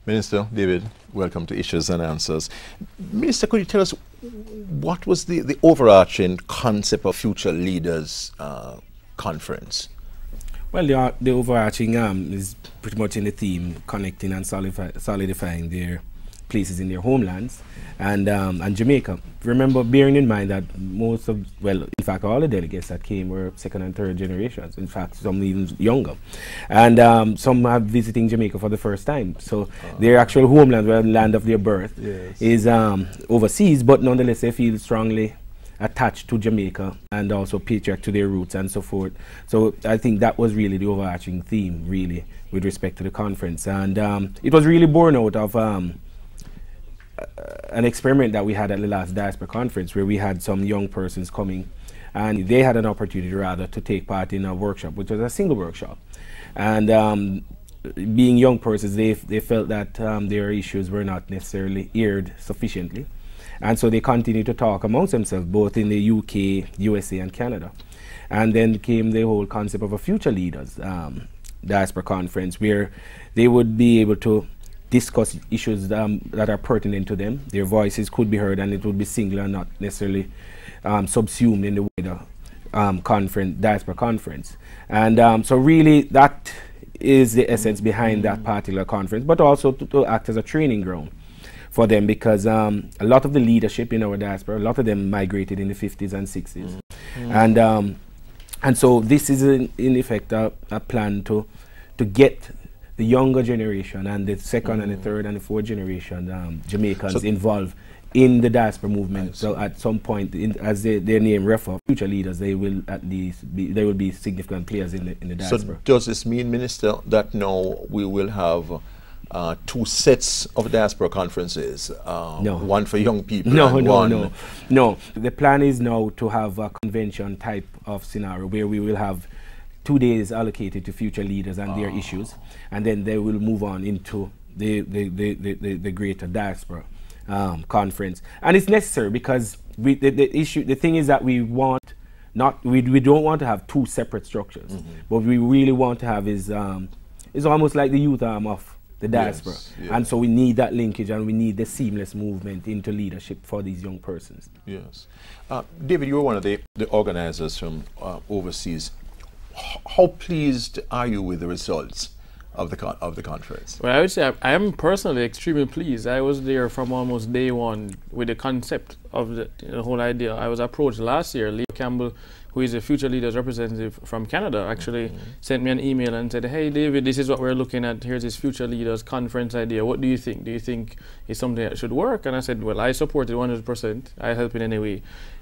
Minister David, welcome to Issues and Answers. Minister, could you tell us what was the overarching concept of Future Leaders Conference? Well, the overarching is pretty much in the theme, connecting and solidifying their places in their homelands and Jamaica. Remember, bearing in mind that most of, well, in fact, all the delegates that came were second and third generations. In fact, some even younger. And some are visiting Jamaica for the first time. So their actual homeland, where the land of their birth, is overseas, but nonetheless, they feel strongly attached to Jamaica and also patriotic to their roots and so forth. So I think that was really the overarching theme, really, with respect to the conference. And it was really born out of an experiment that we had at the last Diaspora conference, where we had some young persons coming and they had an opportunity rather to take part in a workshop, which was a single workshop. And being young persons, they felt that their issues were not necessarily aired sufficiently. And so they continued to talk amongst themselves, both in the UK, USA, and Canada. And then came the whole concept of a Future Leaders Diaspora conference, where they would be able to discuss issues that are pertinent to them. Their voices could be heard, and it would be singular, not necessarily subsumed in the wider Diaspora conference. And so really that is the essence behind that particular conference, but also to act as a training ground for them, because a lot of the leadership in our diaspora, a lot of them migrated in the 50s and 60s. And so this is in effect a plan to get the younger generation and the second and the third and the fourth generation Jamaicans involved in the diaspora movement. So at some point, as their name refer, future leaders, they will at least be significant players in the diaspora. So does this mean, Minister, that now we will have two sets of diaspora conferences? No. One for young people. No. The plan is now to have a convention type of scenario where we will have 2 days allocated to future leaders and their issues, and then they will move on into the greater diaspora conference. And it's necessary because the thing is that we don't want to have two separate structures. What we really want to have is almost like the youth arm of the diaspora. Yes. And so we need that linkage, and we need the seamless movement into leadership for these young persons. Yes. David, you were one of the organizers from overseas. How pleased are you with the results of the conference? Well, I would say I am personally extremely pleased. I was there from almost day one with the concept of the whole idea. I was approached last year. Leo Campbell, who is a Future Leaders representative from Canada, actually sent me an email and said, "Hey David, this is what we're looking at. Here's this Future Leaders conference idea. What do you think? Do you think it's something that should work?" And I said, well, I support it 100%. I help in any way.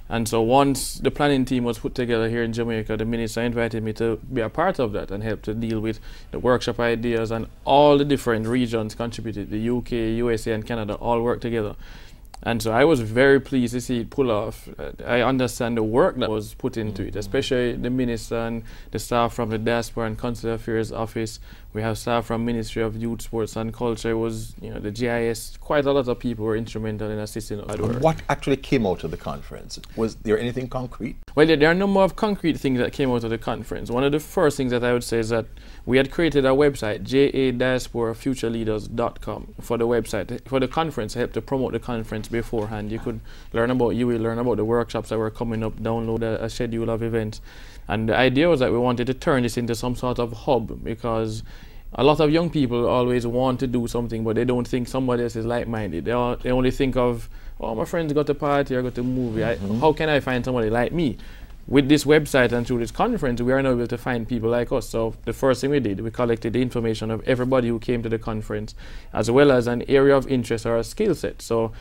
And so once the planning team was put together here in Jamaica, the minister invited me to be a part of that and help to deal with the workshop ideas, and all the different regions contributed. The UK, USA, and Canada all worked together. And so I was very pleased to see it pull off. I understand the work that was put into it, especially the minister and the staff from the Diaspora and Consular Affairs Office. We have staff from Ministry of Youth, Sports and Culture. It was, the GIS. Quite a lot of people were instrumental in assisting that work. What actually came out of the conference? Was there anything concrete? Well, there are a number of concrete things that came out of the conference. One of the first things that I would say is that we had created a website, jadiasporafutureleaders.com, for the website. For the conference, I helped to promote the conference beforehand. You could learn about learn about the workshops that were coming up, download a schedule of events. And the idea was that we wanted to turn this into some sort of hub, because a lot of young people always want to do something, but they don't think somebody else is like-minded. They only think of, oh, my friends got a party or got a movie. How can I find somebody like me? With this website and through this conference, we are now able to find people like us. So the first thing we did, we collected the information of everybody who came to the conference, as well as an area of interest or a skill set. So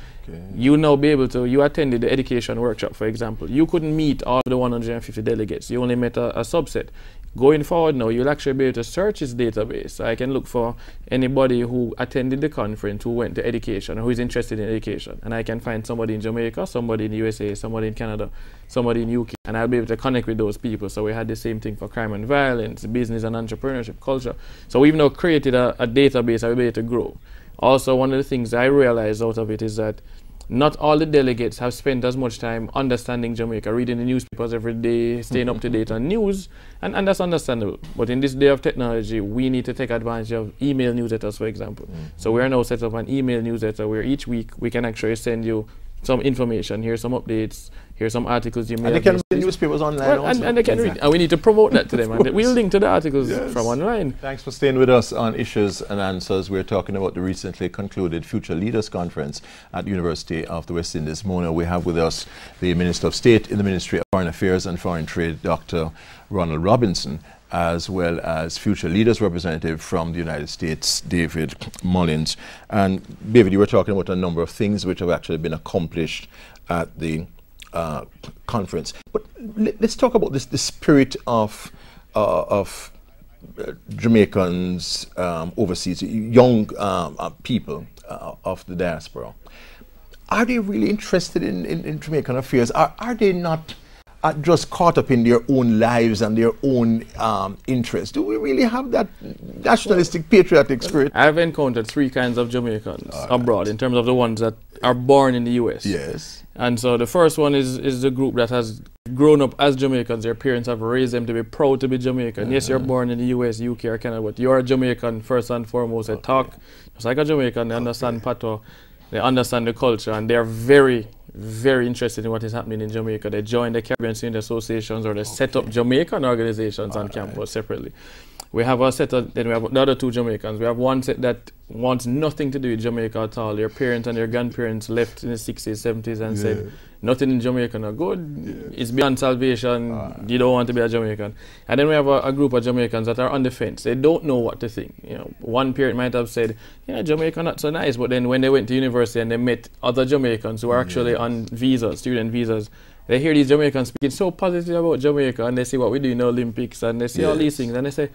you now be able to, you attended the education workshop, for example. You couldn't meet all the 150 delegates. You only met a subset. Going forward now, you'll actually be able to search this database. So I can look for anybody who attended the conference, who went to education, or who is interested in education. And I can find somebody in Jamaica, somebody in the USA, somebody in Canada, somebody in UK, and I'll be able to connect with those people. So we had the same thing for crime and violence, business and entrepreneurship, culture. So we've now created a database that we'll be able to grow. Also, one of the things I realized out of it is that not all the delegates have spent as much time understanding Jamaica, reading the newspapers every day, staying up to date on news, and that's understandable. But in this day of technology, we need to take advantage of email newsletters, for example. So we are now set up an email newsletter where each week we can actually send you some information, here's some updates, here's some articles you may have. And they can read newspapers online also. And they can read, and we need to promote that to them, and we'll link to the articles from online. Thanks for staying with us on Issues and Answers. We're talking about the recently concluded Future Leaders Conference at University of the West Indies, Mona. We have with us the Minister of State in the Ministry of Foreign Affairs and Foreign Trade, Dr. Ronald Robinson, as well as Future Leaders representative from the United States, David Mullings. And David, you were talking about a number of things which have actually been accomplished at the conference. But let's talk about the spirit of Jamaicans overseas, young people of the diaspora. Are they really interested in Jamaican affairs? Are they not just caught up in their own lives and their own interests? Do we really have that nationalistic, patriotic spirit? I've encountered 3 kinds of Jamaicans abroad, in terms of the ones that are born in the US. Yes. And so the first one is the group that has grown up as Jamaicans. Their parents have raised them to be proud to be Jamaican. Yes, you're born in the US, UK, or Canada, but you're a Jamaican first and foremost. They talk just like a Jamaican, they understand patois, they understand the culture, and they're very, very interested in what is happening in Jamaica. They join the Caribbean Student Associations, or they set up Jamaican organizations on campus separately. We have a set of, then we have the other 2 Jamaicans. We have one set that wants nothing to do with Jamaica at all. Their parents and their grandparents left in the 60s, 70s and said, nothing in Jamaica no good. It's beyond salvation. You don't want to be a Jamaican. And then we have a group of Jamaicans that are on the fence. They don't know what to think. You know, one parent might have said, yeah, Jamaica not so nice. But then when they went to university and they met other Jamaicans who are actually on visas, student visas, they hear these Jamaicans speaking so positive about Jamaica, and they see what we do in the Olympics, and they see all these things, and they say,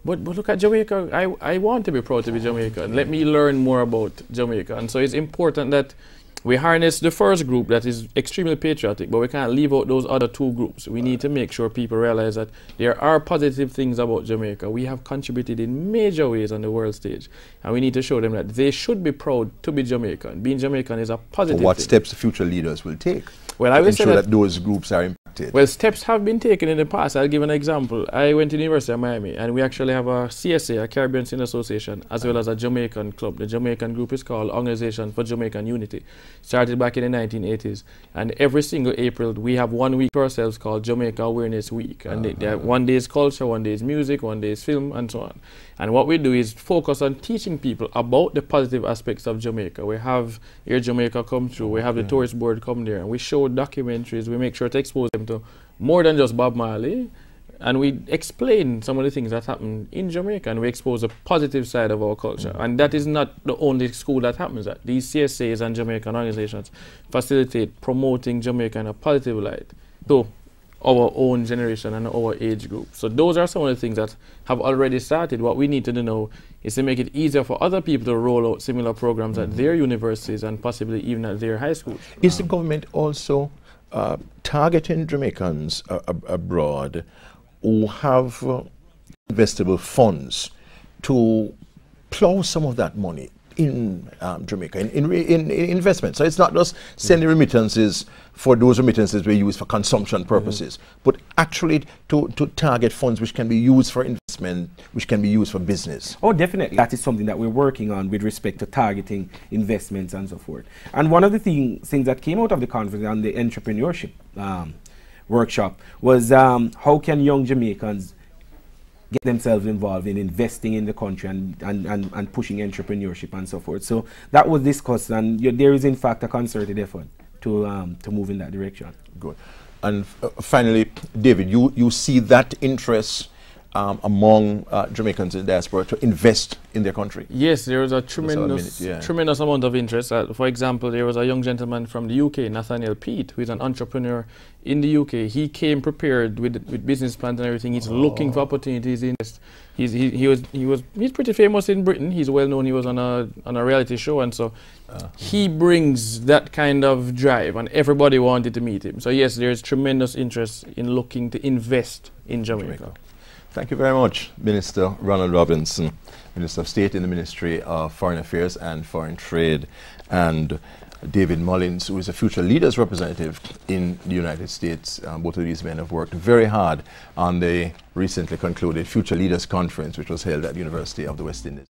but look at Jamaica, I want to be proud to be Jamaican. Let me learn more about Jamaica. And so it's important that we harness the first group that is extremely patriotic, but we can't leave out those other 2 groups. We need to make sure people realize that there are positive things about Jamaica. We have contributed in major ways on the world stage, and we need to show them that they should be proud to be Jamaican. Being Jamaican is a positive thing. What steps the future leaders will take to ensure that those groups are impacted? Well, steps have been taken in the past. I'll give an example. I went to the University of Miami, and we actually have a CSA, a Caribbean Student Association, as well as a Jamaican club. The Jamaican group is called Organization for Jamaican Unity. Started back in the 1980s. And every single April, we have 1 week for ourselves called Jamaica Awareness Week. And one day is culture, one day is music, one day is film, and so on. And what we do is focus on teaching people about the positive aspects of Jamaica. We have Air Jamaica come through, we have the tourist board come there, and we show documentaries, we make sure to expose them to more than just Bob Marley, and we explain some of the things that happen in Jamaica, and we expose the positive side of our culture. And that is not the only school that happens at. These CSAs and Jamaican organizations facilitate promoting Jamaica in a positive light to our own generation and our age group. So those are some of the things that have already started. What we need to do now is to make it easier for other people to roll out similar programs at their universities and possibly even at their high schools. Is the government also targeting Jamaicans abroad who have investable funds to plow some of that money in Jamaica, in investment? So it's not just sending remittances for those remittances we use for consumption purposes, but actually to target funds which can be used for investment, which can be used for business. Oh, definitely. That is something that we're working on with respect to targeting investments and so forth. And one of the things that came out of the conference and the entrepreneurship workshop was how can young Jamaicans get themselves involved in investing in the country and pushing entrepreneurship and so forth. So that was discussed, and there is in fact a concerted effort to move in that direction. Good. And finally, David, you see that interest among Jamaicans in diaspora to invest in their country? Yes, there was a tremendous amount of interest. For example, there was a young gentleman from the UK, Nathaniel Pete, who is an entrepreneur in the UK. He came prepared with business plans and everything. He's looking for opportunities. He's pretty famous in Britain. He's well known. He was on a reality show, and so he brings that kind of drive, and everybody wanted to meet him. So yes, there's tremendous interest in looking to invest in Jamaica. Thank you very much, Minister Ronald Robinson, Minister of State in the Ministry of Foreign Affairs and Foreign Trade. And David Mullings, who is a future leaders representative in the United States. Both of these men have worked very hard on the recently concluded Future Leaders Conference, which was held at the University of the West Indies.